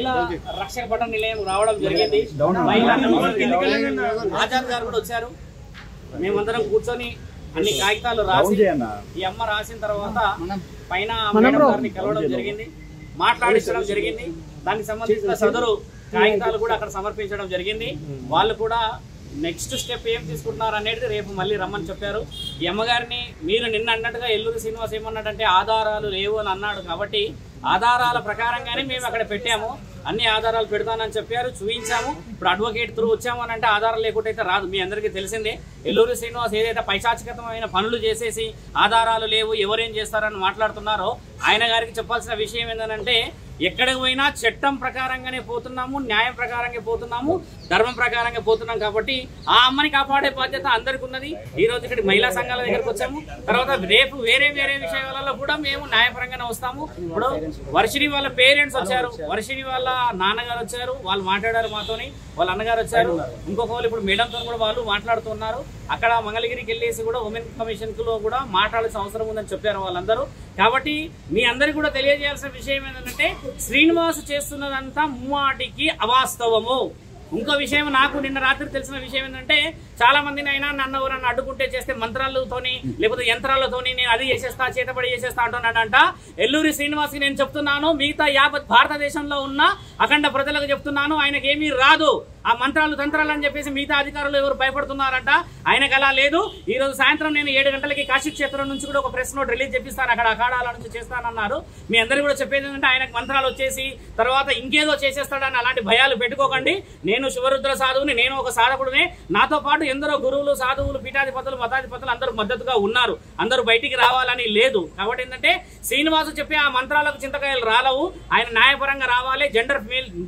మహిళా రక్షణ పట్టణ నిలయం రావడం జరిగింది. ఆజాద్ గారు కూడా వచ్చారు. మేమందరం కూర్చొని అన్ని కాగితాలు రాసి ఈ అమ్మ రాసిన తర్వాత పైన మేడం గారిని కలవడం జరిగింది, మాట్లాడించడం జరిగింది. దానికి సంబంధించిన సదరు కాగితాలు కూడా అక్కడ సమర్పించడం జరిగింది. వాళ్ళు కూడా నెక్స్ట్ స్టెప్ ఏం తీసుకుంటున్నారు అనేది రేపు మళ్ళీ రమ్మని చెప్పారు. ఈ అమ్మగారిని మీరు నిన్న అన్నట్టుగా ఎల్లూరి శ్రీనివాస్ ఏమన్నాడంటే ఆధారాలు లేవు అని అన్నాడు. కాబట్టి ఆధారాల ప్రకారంగానే మేము అక్కడ పెట్టాము, అన్ని ఆధారాలు పెడతానని చెప్పారు, చూపించాము. ఇప్పుడు అడ్వకేట్ త్రూ వచ్చాము అని అంటే ఆధారాలు లేకుంటే అయితే రాదు. మీ అందరికీ తెలిసిందే ఎల్లూరి శ్రీనివాస్ ఏదైతే పైశాచికతమైన పనులు చేసేసి ఆధారాలు లేవు ఎవరేం చేస్తారని మాట్లాడుతున్నారో ఆయన గారికి చెప్పాల్సిన విషయం ఏంటంటే ఎక్కడికి పోయినా చట్టం ప్రకారంగానే పోతున్నాము, న్యాయం ప్రకారంగా పోతున్నాము, ధర్మం ప్రకారంగా పోతున్నాం. కాబట్టి ఆ అమ్మని కాపాడే బాధ్యత అందరికి ఉన్నది. ఈ రోజు ఇక్కడ మహిళా సంఘాల దగ్గరకు వచ్చాము. తర్వాత రేపు వేరే విషయాలలో కూడా మేము న్యాయపరంగానే వస్తాము. ఇప్పుడు వర్షిణి వాళ్ళ పేరెంట్స్ వచ్చారు, వర్షిణి వాళ్ళ నాన్నగారు వచ్చారు, వాళ్ళు మాట్లాడారు మాతోని, వాళ్ళ అన్నగారు వచ్చారు. ఇంకొక వాళ్ళు ఇప్పుడు మేడంతో కూడా వాళ్ళు మాట్లాడుతున్నారు. అక్కడ మంగళగిరికి వెళ్ళేసి కూడా ఉమెన్ కమిషన్ లో కూడా మాట్లాడాల్సిన అవసరం ఉందని చెప్పారు వాళ్ళందరూ. కాబట్టి మీ అందరికి కూడా తెలియజేయాల్సిన విషయం ఏంటంటే శ్రీనివాస్ చేస్తున్నదంతా ముమ్మాటికి అవాస్తవము. ఇంకో విషయం నాకు నిన్న రాత్రి తెలిసిన విషయం ఏంటంటే చాలా మందిని అయినా నన్ను ఎవరన్నా అడ్డుకుంటే చేస్తే మంత్రాలతోని లేకపోతే యంత్రాలతోని నేను అది చేసేస్తా చేతబడి చేసేస్తా అంటున్నాడంట. ఎల్లూరి శ్రీనివాస్ కి నేను చెప్తున్నాను, మిగతా యావత్ భారతదేశంలో ఉన్న అఖండ ప్రజలకు చెప్తున్నాను, ఆయనకి ఏమీ రాదు. ఆ మంత్రాలు తంత్రాలు అని చెప్పేసి మిగతా అధికారులు ఎవరు భయపడుతున్నారంట, ఆయనకు అలా లేదు. ఈ రోజు సాయంత్రం నేను 7 గంటలకి కాశీ క్షేత్రం నుంచి కూడా ఒక ప్రెస్ నోట్ రిలీజ్ చేపిస్తాను, అక్కడ అఖాడాల నుంచి చేస్తానన్నారు. మీ అందరికీ కూడా చెప్పేది ఏంటంటే ఆయనకు మంత్రాలు వచ్చేసి తర్వాత ఇంకేదో చేసేస్తాడని అలాంటి భయాలు పెట్టుకోకండి. నేను శివరుద్ర సాధువుని, నేను ఒక సాధకుడిని, నాతో పాటు ఎందరో గురువులు సాధువులు పీఠాధిపతులు మతాధిపతులు అందరూ మద్దతుగా ఉన్నారు. అందరూ బయటికి రావాలని లేదు. కాబట్టి ఏంటంటే శ్రీనివాసు చెప్పే ఆ మంత్రాలకు చింతకాయలు రాలవు. ఆయన న్యాయపరంగా రావాలి.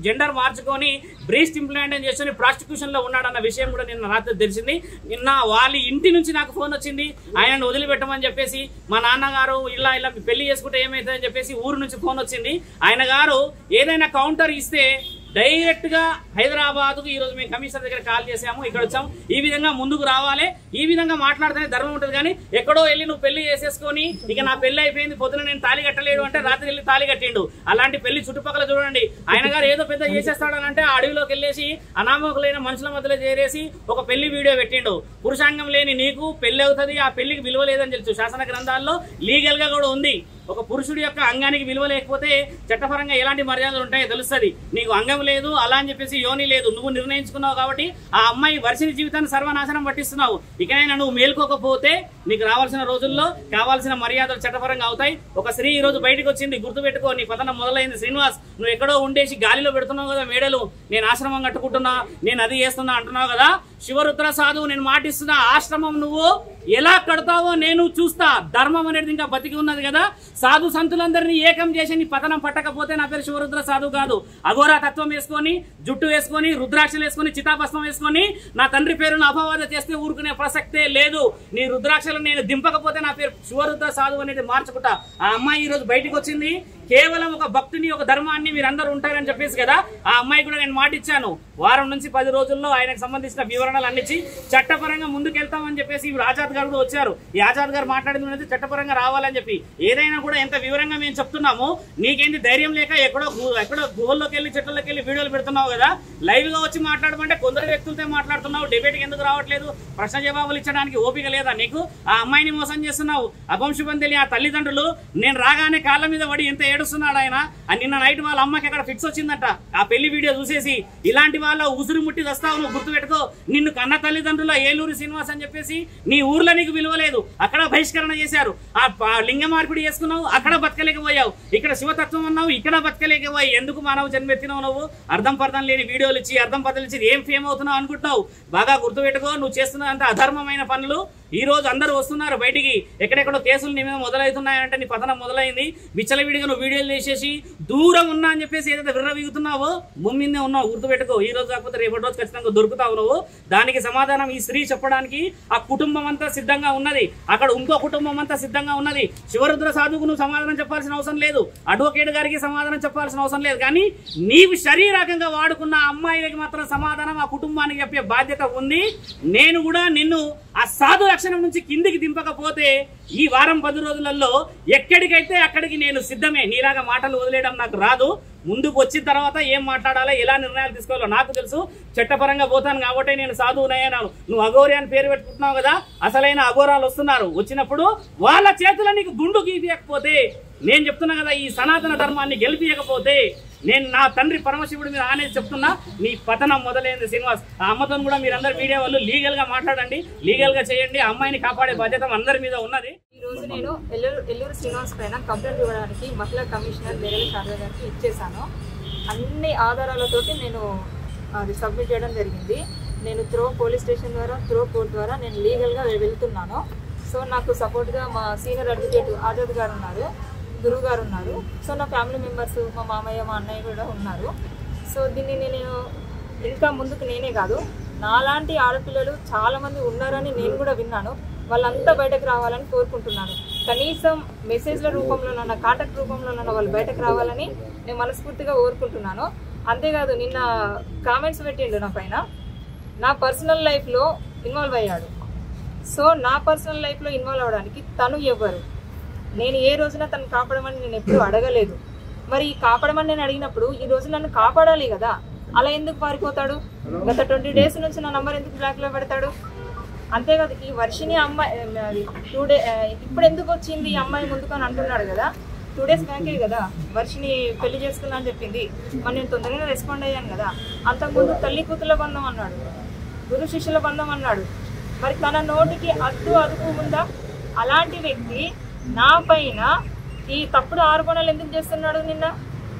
జెండర్ మార్చుకొని బ్రీస్ట్ ఇంప్లాంట్ చేసి ప్రాస్టిట్యూషన్ లో ఉన్నాడన్న విషయం కూడా నిన్న రాత్రి తెలిసింది. నిన్న వాళ్ళ ఇంటి నుంచి నాకు ఫోన్ వచ్చింది, ఆయనను వదిలిపెట్టమని చెప్పేసి. మా నాన్నగారు ఇలా పెళ్లి చేసుకుంటే ఏమైతుందని చెప్పేసి ఊరు నుంచి ఫోన్ వచ్చింది. ఆయన గారు ఏదైనా కౌంటర్ ఇస్తే డైరెక్ట్ గా హైదరాబాద్ కు ఈ రోజు మేము కమిషనర్ దగ్గర కాల్ చేసాము, ఇక్కడ వచ్చాము. ఈ విధంగా ముందుకు రావాలి, ఈ విధంగా మాట్లాడితేనే ధర్మం ఉంటుంది. కానీ ఎక్కడో వెళ్ళి నువ్వు పెళ్లి చేసేసుకొని ఇక నా పెళ్లి అయిపోయింది, పొద్దున నేను తాళి కట్టలేడు అంటే రాత్రి వెళ్ళి తాళి కట్టిండు. అలాంటి పెళ్లి చుట్టుపక్కల చూడండి. ఆయన గారు ఏదో పెద్ద చేసేస్తాడనంటే అడవిలోకి వెళ్ళేసి అనామకులైన మనుషుల మధ్యలో చేరేసి ఒక పెళ్లి వీడియో పెట్టిండు. పురుషాంగం లేని నీకు పెళ్లి అవుతుంది, ఆ పెళ్లికి విలువ లేదని తెలుసు. శాసన గ్రంథాల్లో లీగల్ గా కూడా ఉంది. ఒక పురుషుడి యొక్క అంగానికి విలువ లేకపోతే చట్టపరంగా ఎలాంటి మర్యాదలు ఉంటాయో తెలుస్తుంది. నీకు అంగం లేదు అలా అని చెప్పేసి యోని లేదు, నువ్వు నిర్ణయించుకున్నావు. కాబట్టి ఆ అమ్మాయి వర్షిని జీవితాన్ని సర్వనాశనం పట్టిస్తున్నావు. ఇకనైనా నువ్వు మేల్కోకపోతే నీకు రావాల్సిన రోజుల్లో కావాల్సిన మర్యాదలు చట్టపరంగా అవుతాయి. ఒక స్త్రీ ఈ రోజు బయటకు వచ్చింది, గుర్తుపెట్టుకో. నీ పతనం మొదలైంది. శ్రీనివాస్, నువ్వు ఎక్కడో ఉండేసి గాలిలో పెడుతున్నావు కదా మేడలు, నేను ఆశ్రమం కట్టుకుంటున్నా, నేను అది చేస్తున్నా అంటున్నావు కదా. శివరుద్ర సాధువు నేను మాటిస్తున్నా, ఆశ్రమం నువ్వు ఎలా కడతావో నేను చూస్తా. ధర్మం అనేది ఇంకా బతికి ఉన్నది కదా. సాధు సంతులందరినీ ఏకం చేసి నీ పతనం పట్టకపోతే నా పేరు శివరుద్ర సాధువు కాదు. అఘోరా తత్వం వేసుకొని, జుట్టు వేసుకొని, రుద్రాక్షలు వేసుకొని, చితాభస్మం వేసుకొని నా తండ్రి పేరును అపవాద చేస్తే ఊరుకునే ప్రసక్తే లేదు. నీ రుద్రాక్షలు నేను దింపకపోతే నా పేరు శివరుద్ర సాధువు అనేది మార్చుకుంటా. ఆ అమ్మాయి ఈ రోజు బయటకు వచ్చింది. కేవలం ఒక భక్తిని, ఒక ధర్మాన్ని మీరందరూ ఉంటారని చెప్పేసి కదా. ఆ అమ్మాయి కూడా నేను మాటిచ్చాను, వారం నుంచి 10 రోజుల్లో ఆయనకు సంబంధించిన వివరణలు అన్నిచ్చి చట్టపరంగా ముందుకెళ్తామని చెప్పేసి ఆజాద్ గారు కూడా వచ్చారు. ఈ ఆజాద్ గారు మాట్లాడింది చట్టపరంగా రావాలని చెప్పి. ఏదైనా కూడా ఎంత వివరంగా మేము చెప్తున్నాము, నీకేంటి ధైర్యం లేక ఎక్కడో గుహల్లోకి వెళ్ళి చెట్లలోకి వెళ్ళి వీడియోలు పెడుతున్నావు కదా. లైవ్ గా వచ్చి మాట్లాడమంటే కొందరు వ్యక్తులతో మాట్లాడుతున్నావు. డిబేట్కి ఎందుకు రావట్లేదు? ప్రశ్న జవాబులు ఇచ్చడానికి ఓపిక లేదా నీకు? ఆ అమ్మాయిని మోసం చేస్తున్నావు. అభంశుభం తెలియ ఆ తల్లిదండ్రులు నేను రాగానే కాళ్ళ మీద పడి ఎంత ఏడుస్తున్నాడు ఆయన. నిన్న నైట్ వాళ్ళ అమ్మకి అక్కడ ఫిక్స్ వచ్చిందట ఆ పెళ్లి వీడియో చూసేసి. ఇలాంటి వాళ్ళ ఉసురు ముట్టి వస్తావు నువ్వు, గుర్తుపెట్టుకో. నిన్ను కన్న తల్లిదండ్రుల ఏలూరి శ్రీనివాస్ అని చెప్పేసి నీ ఊర్లో నీకు విలువ లేదు, అక్కడ బహిష్కరణ చేశారు. ఆ లింగ మార్పిడి చేసుకున్నావు, అక్కడ బతకలేకపోయావు. ఇక్కడ శివతత్వం అన్నావు, ఇక్కడ బతకలేకపోయావు. ఎందుకు మానవ జన్మెత్తినావు నువ్వు? అర్థం పర్థం లేని వీడియోలు ఇచ్చి అర్థం పద్ధతులు ఇచ్చి ఏం ఫేమ్ అవుతున్నావు అనుకుంటున్నావు? బాగా గుర్తుపెట్టుకో, నువ్వు చేస్తున్నంత అధర్మమైన పనులు. ఈ రోజు అందరూ వస్తున్నారు బయటికి, ఎక్కడెక్కడో కేసులు నీ మీద మొదలవుతున్నాయంటే నీ పతనం మొదలైంది. విచ్చలవిడిగా నువ్వు వీడియోలు చేసేసి దూరం ఉన్నా అని చెప్పేసి ఏదైతే విర్రవీగుతున్నావో భూమినే ఉన్నావు, గుర్తుపెట్టుకో. ఈ రోజు కాకపోతే రేపటి రోజు ఖచ్చితంగా దొరుకుతావు నువ్వు. దానికి సమాధానం ఈ స్త్రీ చెప్పడానికి ఆ కుటుంబం అంతా సిద్ధంగా ఉన్నది, అక్కడ ఇంకో కుటుంబం అంతా సిద్ధంగా ఉన్నది. శివరుద్ర సాధువుకు నువ్వు సమాధానం చెప్పాల్సిన అవసరం లేదు, అడ్వకేట్ గారికి సమాధానం చెప్పాల్సిన అవసరం లేదు. కానీ నీవు శరీరకంగా వాడుకున్న అమ్మాయిలకి మాత్రం సమాధానం ఆ కుటుంబానికి చెప్పే బాధ్యత ఉంది. నేను కూడా నిన్ను ఆ సాధు లక్షణం నుంచి కిందికి దింపకపోతే ఈ వారం 10 రోజులలో ఎక్కడికైతే అక్కడికి నేను సిద్ధమే. నీలాగా మాటలు వదిలేయడం నాకు రాదు. ముందుకు వచ్చిన తర్వాత ఏం మాట్లాడాలో, ఎలా నిర్ణయాలు తీసుకోవాలో నాకు తెలుసు. చట్టపరంగా పోతాను కాబట్టి నేను సాధువునయ్యాను. నువ్వు అఘోరి అని పేరు పెట్టుకుంటున్నావు కదా, అసలైన అఘోరాలు వస్తున్నారు. వచ్చినప్పుడు వాళ్ళ చేతుల నీకు గుండు గీయకపోతే, నేను చెప్తున్నా కదా, ఈ సనాతన ధర్మాన్ని గెలిపియకపోతే నేను నా తండ్రి పరమశివుడి మీద అనేది చెప్తున్నా, నీ పతనం మొదలైంది శ్రీనివాస్. ఆ అమ్మతో కూడా మీరందరూ మీడియా వాళ్ళు లీగల్ గా మాట్లాడండి, లీగల్ గా చేయండి. ఆ అమ్మాయిని కాపాడే బాధ్యత అందరి మీద ఉన్నది. ఈ రోజు నేను ఎల్లూరు శ్రీనివాస్ పైన కంప్లైంట్ ఇవ్వడానికి మహిళా కమిషనర్ బేరెల శారద గారికి ఇచ్చేసాను. అన్ని ఆధారాలతోటి నేను అది సబ్మిట్ చేయడం జరిగింది. నేను త్రో పోలీస్ స్టేషన్ ద్వారా, త్రో కోర్ట్ ద్వారా నేను లీగల్గా వెళ్తున్నాను. సో నాకు సపోర్ట్గా మా సీనియర్ అడ్వకేట్ ఆజాద్ గారు ఉన్నారు, గురువు గారు ఉన్నారు. సో నా ఫ్యామిలీ మెంబర్స్, మా మామయ్య, మా అన్నయ్య కూడా ఉన్నారు. సో దీన్ని నేను ఇంకా ముందుకు నేనే కాదు, నాలాంటి ఆడపిల్లలు చాలామంది ఉన్నారని నేను కూడా విన్నాను. వాళ్ళంతా బయటకు రావాలని కోరుకుంటున్నాను. కనీసం మెసేజ్ల రూపంలోనన్నా, కాంటాక్ట్ రూపంలోనన్నా వాళ్ళు బయటకు రావాలని నేను మనస్ఫూర్తిగా కోరుకుంటున్నాను. అంతేకాదు, నిన్న కామెంట్స్ పెట్టిండు నా పైన, నా పర్సనల్ లైఫ్లో ఇన్వాల్వ్ అయ్యాడు. సో నా పర్సనల్ లైఫ్లో ఇన్వాల్వ్ అవ్వడానికి తను ఎవ్వరు? నేను ఏ రోజున తను కాపాడమని నేను ఎప్పుడు అడగలేదు. మరి కాపాడమని నేను అడిగినప్పుడు ఈ రోజు నన్ను కాపాడాలి కదా, అలా ఎందుకు పారిపోతాడు? గత 20 days నుంచి నా నంబర్ ఎందుకు బ్లాక్లో పెడతాడు? అంతేకాదు, ఈ వర్షిని అమ్మాయి ఇప్పుడు ఎందుకు వచ్చింది ఈ అమ్మాయి ముందుకు అని అంటున్నాడు కదా. 2 days బ్యాకే కదా వర్షిని పెళ్లి చేసుకున్నా అని చెప్పింది. మరి నేను తొందరగా రెస్పాండ్ అయ్యాను కదా. అంతకుముందు తల్లి కూతుల బంధం అన్నాడు, గురు శిష్యుల బంధం అన్నాడు. మరి తన నోటికి అదుపు ఉందా? అలాంటి వ్యక్తి నా పైన ఈ తప్పుడు ఆరోపణలు ఎందుకు చేస్తున్నాడు? నిన్న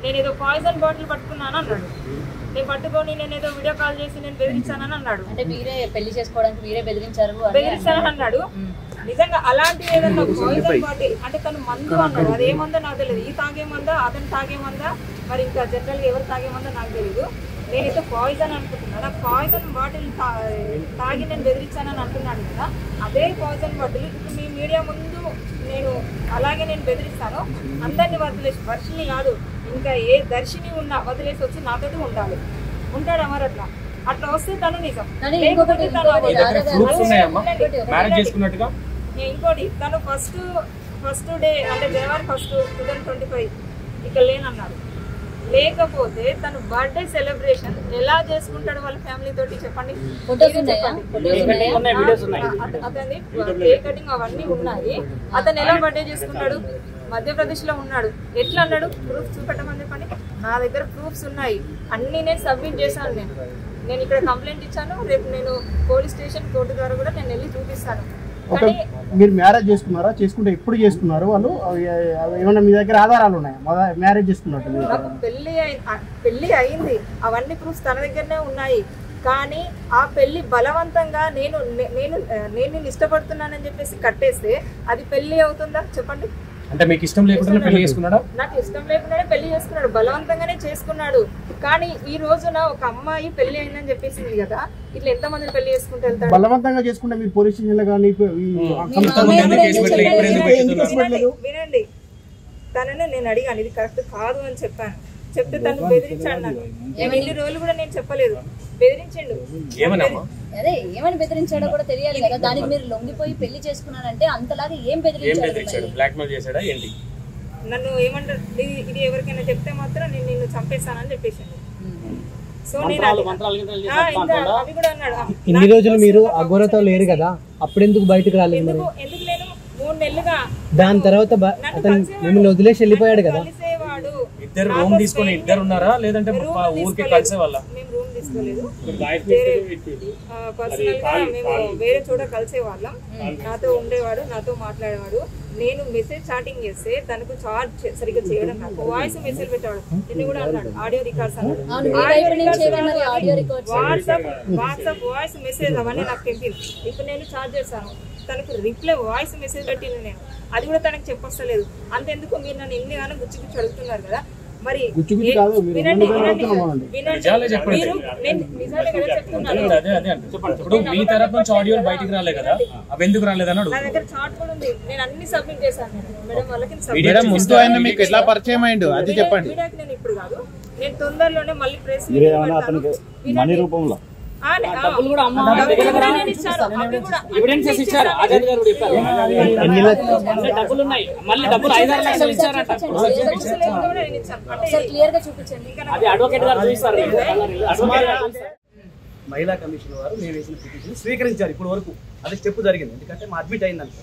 నేను ఏదో పాయిజన్ బాటిల్ పట్టుకున్నాను అన్నాడు. నేను పట్టుకొని నేను ఏదో వీడియో కాల్ చేసి నేను బెదిరించానని అన్నాడు. అంటే మీరే పెళ్లి చేసుకోవడానికి మీరే బెదిరించానని అన్నాడు. నిజంగా అలాంటి ఏదన్నా పాయిజన్ బాటిల్ అంటే తను మందు అన్నాడు. అదేమందో నాకు తెలియదు. ఈ తాగేమందా, అతను తాగేమందా, మరి ఇంకా జనరల్గా ఎవరు తాగేమందో నాకు తెలియదు. నేనైతే పాయిజన్ అనుకుంటున్నాను. ఆ పాయిజన్ బాటిల్ తాగి నేను బెదిరించానని అంటున్నాను కదా. అదే పాయిజన్ బాటిల్ ఇప్పుడు మీ మీడియా ముందు నేను అలాగే నేను బెదిరిస్తాను. అందరినీ వదిలేసి, వర్షిని కాదు ఇంకా ఏ దర్శిని ఉన్నా వదిలేసి వచ్చి నాతోటి ఉండాలి. ఉంటాడు అమర్ అట్లా వస్తే తను నిజం. ఇంకోటి తను ఫస్ట్ డే అంటే January 1, 2025 ఇక్కడ లేనన్నాడు. లేకపోతే తను బర్త్డే సెలబ్రేషన్ ఎలా చేసుకుంటాడు వాళ్ళ ఫ్యామిలీ తోటి చెప్పండి. అతని కేక్ కటింగ్ అవన్నీ ఉన్నాయి. అతను ఎలా బర్త్డే చేసుకుంటాడు? మధ్యప్రదేశ్ లో ఉన్నాడు. ఎట్లా అన్నాడు? ప్రూఫ్ చూపెట్టమని చెప్పండి. నా దగ్గర ప్రూఫ్స్ ఉన్నాయి, అన్ని నేను సబ్మిట్ చేశాను. నేను ఇక్కడ కంప్లైంట్ ఇచ్చాను. రేపు నేను పోలీస్ స్టేషన్ కోర్టు ద్వారా కూడా నేను వెళ్ళి చూపిస్తాను. మీరు మ్యారేజ్ చేసుకున్నారా? చేసుకుంటే ఎప్పుడు చేసుకున్నారు? వాళ్ళు ఏమన్నా మీ దగ్గర ఆధారాలు ఉన్నాయా మ్యారేజ్ చేసుకున్నట్టు? నాకు పెళ్లి అయింది, అవన్నీ ప్రూఫ్స్ తన దగ్గరనే ఉన్నాయి. కానీ ఆ పెళ్లి బలవంతంగా నేను ఇష్టపడుతున్నానని చెప్పేసి కట్టేస్తే అది పెళ్లి అవుతుందా చెప్పండి? అంటే మీకు ఇష్టం లేకుండా పెళ్లి చేసుకున్నాడా? నాకు ఇష్టం లేకుండానే పెళ్లి చేసుకున్నాడు, బలవంతంగానే చేసుకున్నాడు. కానీ ఈ రోజున ఒక అమ్మాయి పెళ్లి అయిందని చెప్పేసింది కదా, ఇట్లా ఎంత మందిని పెళ్లి చేసుకుంటూ వెళ్తాడు? బలవంతంగా చేసుకుంటే మీరు పోలీస్ స్టేషన్ లో కానీ వినండి, తనని నేను అడిగాను, ఇది కరెక్ట్ కాదు అని చెప్పాను. చెప్తే తను బెదిరించాడు. నాకు ఎన్ని రోజులు కూడా నేను చెప్పలేదు, బెదిరించండు. అదే ఏమని బెదిరించాడో కూడా తెలియాలి కదా. దానికి మీరు లొంగిపోయి పెళ్లి చేసుకున్నారంటే అంతలాగా ఏం బెదిరించాడు? బ్లాక్మెయిల్ చేశాడా ఏంటి? నన్ను ఏమంటారు, ఇది ఎవరికైనా చెప్తే మాత్రం నేను నిన్ను చంపేస్తానని చెప్పేసాను. సో నేను అవి కూడా అన్నాడు. ఇన్ని రోజులు మీరు అఘోరతో లేరు కదా, అప్పుడెందుకు బయటకు రాలేదు? ఎందుకు నేను 3 నెలలుగా దాని తర్వాత మిమ్మల్ని వదిలేసి వెళ్ళిపోయాడు కదా. ఇద్దరు రూమ్ తీసుకొని ఇద్దరు ఉన్నారా లేదంటే ఊరికే కలిసే వాళ్ళ? మేము రూమ్ తీసుకోలేదు, పర్సనల్ గా మేము వేరే చోట కలిసే వాళ్ళం. నాతో ఉండేవాడు, నాతో మాట్లాడేవాడు. నేను మెసేజ్ చాటింగ్ చేస్తే తనకు చార్జ్ సరిగ్గా చేయడం, నాకు వాయిస్ మెసేజ్ పెట్టాడు. నిన్ను కూడా అన్నాడు ఆడియో రికార్డ్స్ అన్నాడు. వాట్సాప్ వాయిస్ మెసేజ్ అవన్నీ నాకు తెంపింది. ఇప్పుడు నేను చార్జ్ చేశాను, తనకు రిప్లై వాయిస్ మెసేజ్ పెట్టింది నేను, అది కూడా తనకు చెప్పొస్తలేదు. అంతెందుకు మీరు నన్ను ఎన్ని గానో గుచ్చి అడుగుతున్నారు కదా, మరి వినండి, మీ తరఫు నుంచి ఆడియో బయటికి రాలే కదా, అవి ఎందుకు రాలేదని నా దగ్గర చార్ట్ కూడా ఉంది, నేను అన్ని సబ్మిట్ చేశాను. మేడం వాళ్ళకి మీకు ఎలా పరిచయం అయ్యిండు అది చెప్పండి. నేను ఇప్పుడు కాదు, నేను తొందరలోనే మళ్ళీ ప్రెస్ డబ్బులు కూడా అమ్మ ఎవిడెన్సెస్ ఇచ్చారు. ఆజాద్ గారు కూడా చెప్పారు డబ్బులు ఉన్నాయి, మళ్ళీ డబ్బులు 5-6 లక్షలు ఇచ్చారంట. అది అడ్వకేట్ గారు చూపిస్తారు. మహిళా కమిషన్ వారు మేము వేసిన పిటిషన్ స్వీకరించారు ఇప్పుడు వరకు. అది స్టెప్ జరిగింది, ఎందుకంటే మా అడ్మిట్ అయిందంట.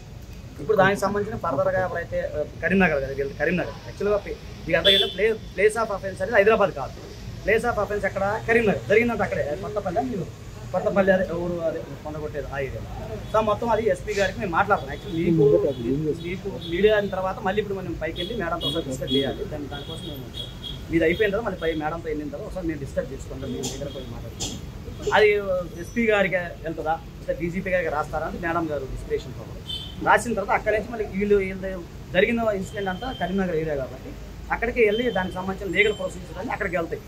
ఇప్పుడు దానికి సంబంధించిన ఫర్దర్గా ఎవరైతే కరీంనగర్ కరీంనగర్ యాక్చువల్గా మీకు అంతకంటే ప్లేస్ ఆఫ్ అఫెన్స్ అనేది హైదరాబాద్ కాదు. ప్లేస్ ఆఫ్ అఫెన్స్ ఎక్కడ కరీంనగర్ జరిగిందంటే అక్కడే కొత్తపల్లి అని కొత్తపల్లి అదే ఊరు అదే కొండగొట్టేది ఆ ఏరియా. సో మొత్తం అది ఎస్పీ గారికి మేము మాట్లాడతాం. యాక్చువల్లీ మీకు మీడియా అయిన తర్వాత మళ్ళీ ఇప్పుడు మనం పైకి వెళ్ళి మేడంతో ఒకసారి డిస్కస్ చేయాలి. దానికోసం మేము మీది అయిపోయిన తర్వాత మళ్ళీ పై మేడంతో వెళ్ళిన తర్వాత ఒకసారి మేము డిస్కస్ చేసుకుంటాం. మీ దగ్గర పోయి మాట్లాడుతాం. అది ఎస్పీ గారికి వెళ్తుందా లేదా డీజీపీ గారికి రాస్తారా అంటే మేడం గారు డిస్క్రిప్షన్ రాసిన తర్వాత అక్కడి నుంచి మళ్ళీ వీళ్ళు జరిగిన ఇన్సిడెంట్ అంతా కరీంనగర్ ఏరియా కాబట్టి అక్కడికి వెళ్ళి దానికి సంబంధించిన లీగల్ ప్రొసీజర్స్ అని అక్కడికి వెళ్తాయి.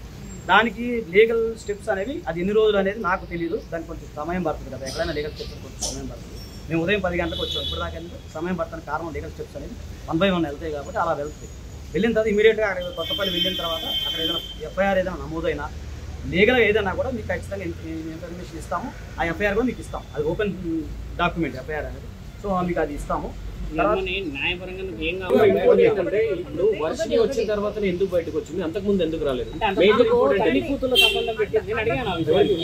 దానికి లీగల్ స్టెప్స్ అనేవి అది ఎన్ని రోజులు అనేది నాకు తెలియదు. దానికి కొంచెం సమయం పడుతుంది కదా, ఎక్కడైనా లీగల్ స్టెప్స్ కొంచెం సమయం పడుతుంది. మేము ఉదయం 10 గంటలకు వచ్చాం, ఇప్పుడు దాకా సమయం పడుతున్న కారణం లీగల్ స్టెప్స్ అనేది 1 by 1 వెళ్తాయి కాబట్టి అలా వెళ్తాయి. వెళ్ళిన తర్వాత ఇమీడియట్గా అక్కడ కొత్తపల్లి వెళ్ళిన తర్వాత అక్కడ ఏదైనా ఎఫ్ఐఆర్ ఏదైనా నమోదైనా లీగల్గా ఏదైనా కూడా మీకు ఖచ్చితంగా ఇన్ఫర్మేషన్ ఇస్తాము. ఆ ఎఫ్ఐఆర్ కూడా మీకు ఇస్తాం. అది ఓపెన్ డాక్యుమెంట్ ఎఫ్ఐఆర్ అనేది. సో మీకు అది ఇస్తాము. న్యాయపరంగా ఏం అంటే ఇప్పుడు వర్షిని వచ్చిన తర్వాత ఎందుకు బయటకు వచ్చింది, అంతకు ముందు ఎందుకు రాలేదు? తల్లి కూతుర్ల సంబంధం పెట్టింది నేను అడిగాను.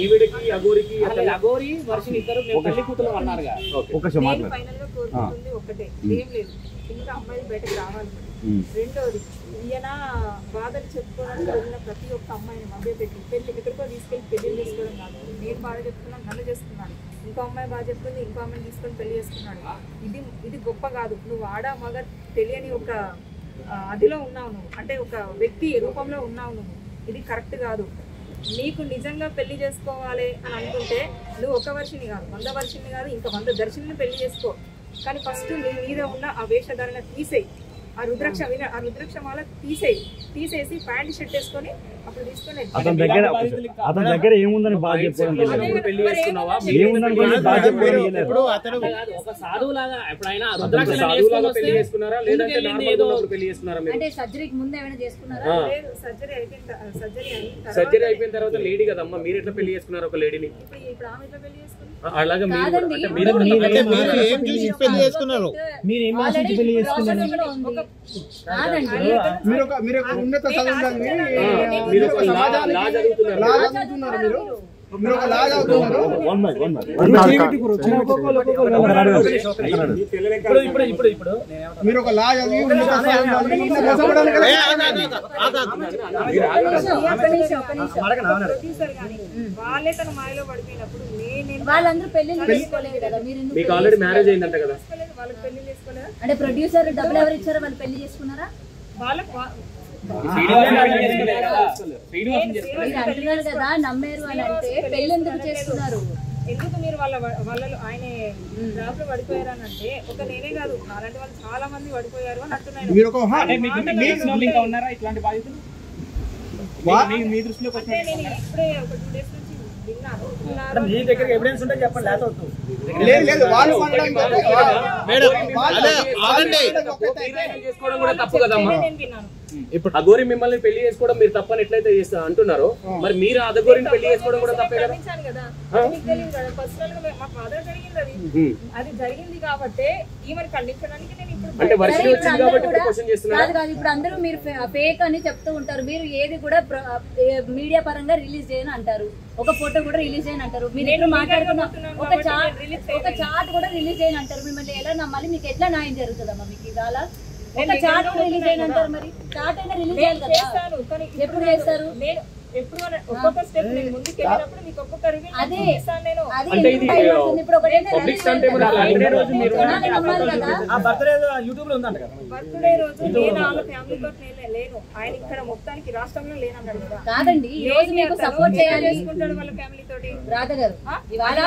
ఈవిడికి అగోరికి అగోరి వర్షిని ఇద్దరు తల్లి కూతురు అన్నారుగా. ఫైనల్ గా కోరుకుంటుంది ఒకటే, ఏం లేదు, ఇంకా అమ్మాయిలు బయటకు రావాలి. రెండోది, ఈయన బాధలు చెప్పుకోవడానికి వెళ్ళిన ప్రతి ఒక్క అమ్మాయిని మభ్యపెట్టి పెళ్లి ఎక్కడికో తీసుకెళ్ళి పెళ్లి చేసుకోవడం కాదు. నేను బాగా చెప్తున్నాను, నన్ను చేసుకున్నాను. ఇంకో అమ్మాయి బాగా చెప్తుంది, ఇంకో అమ్మాయిని తీసుకొని పెళ్లి చేసుకున్నాడు. ఇది గొప్ప కాదు. నువ్వు ఆడ మగ తెలియని ఒక అదిలో ఉన్నావు నువ్వు, అంటే ఒక వ్యక్తి రూపంలో ఉన్నావు నువ్వు. ఇది కరెక్ట్ కాదు. నీకు నిజంగా పెళ్లి చేసుకోవాలి అని అనుకుంటే నువ్వు ఒక వర్షిని కాదు, 100 వర్షిని కాదు, ఇంకా 100 దర్శిని పెళ్లి చేసుకో. కానీ ఫస్ట్ నీ మీద ఉన్న ఆ వేషధారణ తీసేయి. ఆ రుద్రాక్షమాల తీసేసి ప్యాంట్ షర్ట్ వేసుకొని అప్పుడు తీసుకొని అతని దగ్గర ఏముందని బాగా చెప్పుకోవడం ఒక సాధువులాగా ఎప్పుడైనా పెళ్లి చేసుకున్నారా లేదంటే పెళ్లి చేసుకున్నారా? అంటే సర్జరీకి ముందు ఏమైనా చేసుకున్నారా? సర్జరీ అయిపోయిన తర్వాత లేడీ కదమ్మా, మీరు ఎట్లా పెళ్లి చేసుకున్నారు ఒక లేడీని? ఇప్పుడు ఆమె ఎట్లా పెళ్లి చేసుకున్నారు? అలాగే మీరు ఒక ఉన్నత చదువుతున్నారు, మీరు ఒక లా చదువుతున్నారు. మీరు ఒక లా చదివి వాళ్ళే తన మాయలో పడిపోయినప్పుడు వాళ్ళందరూ పెళ్లి చేసుకోలేదు కదా, మీరు మీకు ఆల్రెడీ మ్యారేజ్ అయిందంట కదా? వాళ్ళకి పెళ్లి చేసుకోలేదా? అంటే ప్రొడ్యూసర్ డబ్బులు ఎవరు ఇచ్చారో వాళ్ళు పెళ్లి చేసుకున్నారా? వాళ్ళకి అంటున్నారు కదా నమ్మారు అని అంటే పెళ్లి ఎందుకు చేస్తున్నారు? ఎందుకు మీరు వాళ్ళలో ఆయన డ్రాప్ లో పడిపోయారు అని అంటే ఒక నేనే కాదు, అలాంటి వాళ్ళు చాలా మంది పడిపోయారు అని అంటున్నారు. ఉన్నారా ఇట్లాంటి బాధితులు మీ దృష్టిలో? అంటే నేను ఇప్పుడే ఒక 2 days నుంచి విన్నాను. మీ దగ్గర ఎవిడెన్స్ ఉంటే చెప్పండి. చేసుకోవడం కూడా తప్పు కదమ్మా. ఇప్పుడు అగోరి మిమ్మల్ని పెళ్లి చేసుకోవడం మీరు తప్పని ఎట్లయితే అంటున్నారో, మరి మీరు అదగోరిని పెళ్లి చేసుకోవడం కూడా తప్పే కదా? అది జరిగింది కాబట్టి ఈమెను ఖండించడానికి నేను ఇప్పుడు అంటే వర్షం వచ్చింది కాబట్టి క్వశ్చన్ చేస్తున్నారు కాదు. ఇప్పుడు అందరూ మీరు ఫేక్ అని చెప్తూ ఉంటారు. మీరు ఏది కూడా మీడియా పరంగా రిలీజ్ చేయని అంటారు, ఒక ఫోటో కూడా రిలీజ్ చేయని అంటారు. మీరు ఎప్పుడు మాట్లాడుతున్న ఒక చార్ట్ కూడా రిలీజ్ చేయని అంటారు. మిమ్మల్ని ఎలా నమ్మాలి? మీకు ఎట్లా న్యాయం జరుగుతుందమ్మా? మీకు ఇవాళ ఒక చార్ట్ రిలీజ్ అయిన అంటారు, మరి చార్ట్ అయినా రిలీజ్ చేయాలి కదా? ఎప్పుడు చేస్తారు? ఎప్పుడు ఒక్కొక్క స్టెప్ నేను ముందుకు వెళ్ళినప్పుడు మీకు ఒక్కొక్క రివ్యూ అదే నేను అంటే ఇది పబ్లిక్ స్టంట్ ఏమన్నా బర్త్డే రోజు మీరు బర్త్డే యూట్యూబ్ లో ఉందంట కదా? బర్త్డే రోజు నేను వాళ్ళ ఫ్యామిలీ తోటి లేను. ఆయన ఇక్కడ మొత్తానికి రాష్ట్రంలో లేనన్నాడు కదా. కాదండి, ఈ రోజు మీకు సపోర్ట్ చేయాలి వాళ్ళ ఫ్యామిలీ తోటి. రాధ గారు ఇవాళ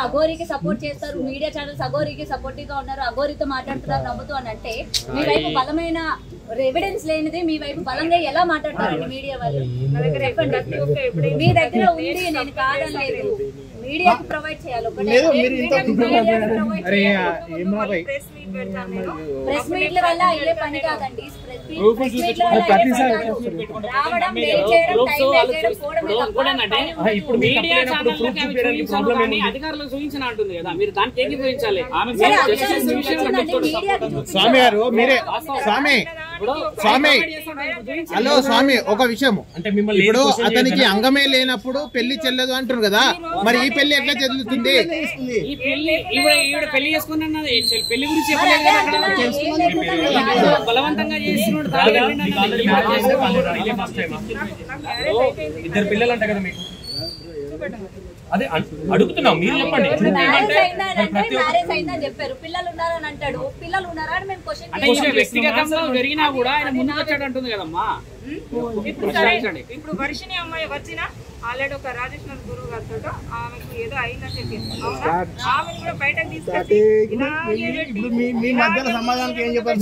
అఘోరికి సపోర్ట్ చేస్తారు, మీడియా ఛానల్స్ అఘోరికి సపోర్టివ్ గా ఉన్నారు, అఘోరితో మాట్లాడుతున్నారు నమ్ముతూ అని అంటే మీ వైపు బలమైన ఎవిడెన్స్ లేనిది మీ వైపు బలంగా ఎలా మాట్లాడతారండి మీడియా వాళ్ళు? చెప్పండి. మీ దగ్గర ఉంది, నేను కాదనలేదు. మీడియాకి ప్రొవైడ్ చేయాలి ప్రెస్ మీట్ల వల్ల అయ్యే పని కాదండి. రావడం ఇప్పుడు మీడియా అధికారులు సూచించిన అంటుంది కదా, మీరు దానికి ఏకీభవించాలి. స్వామి గారు మీరే స్వామి హలో స్వామి ఒక విషయం అంటే ఇప్పుడు అతనికి అంగమే లేనప్పుడు పెళ్లి చెల్లదు అంటారు కదా, మరి ఈ పెళ్లి ఎట్లా చెల్లుతుంది? ఈ పెళ్లి చేసుకున్నది పెళ్లి గురించి బలవంతంగా చేస్తున్నాడు. ఇద్దరు పిల్లలు అంట కదా మీకు, అదే అడుగుతున్నాం మీరు చెప్పండి. మ్యారేజ్ అయిందని చెప్పారు, పిల్లలు ఉన్నారని అంటాడు. పిల్లలు ఉన్నారా అని మేము క్వశ్చన్ వ్యక్తిగతంగా జరిగినా కూడా ఆయన ముందుకు వచ్చాడు అంటుంది కదమ్మా. ఇప్పుడు వర్షిని అమ్మాయి వచ్చిన ఆల్రెడీ ఒక రాజేశ్వర్ గురువు గారితో ఆమెకు ఏదో అయిందని చెప్పింది. ఆమె కూడా బయటకు తీసుకొచ్చి మీ మధ్యలో సమాధానానికి ఏం చెప్పారు?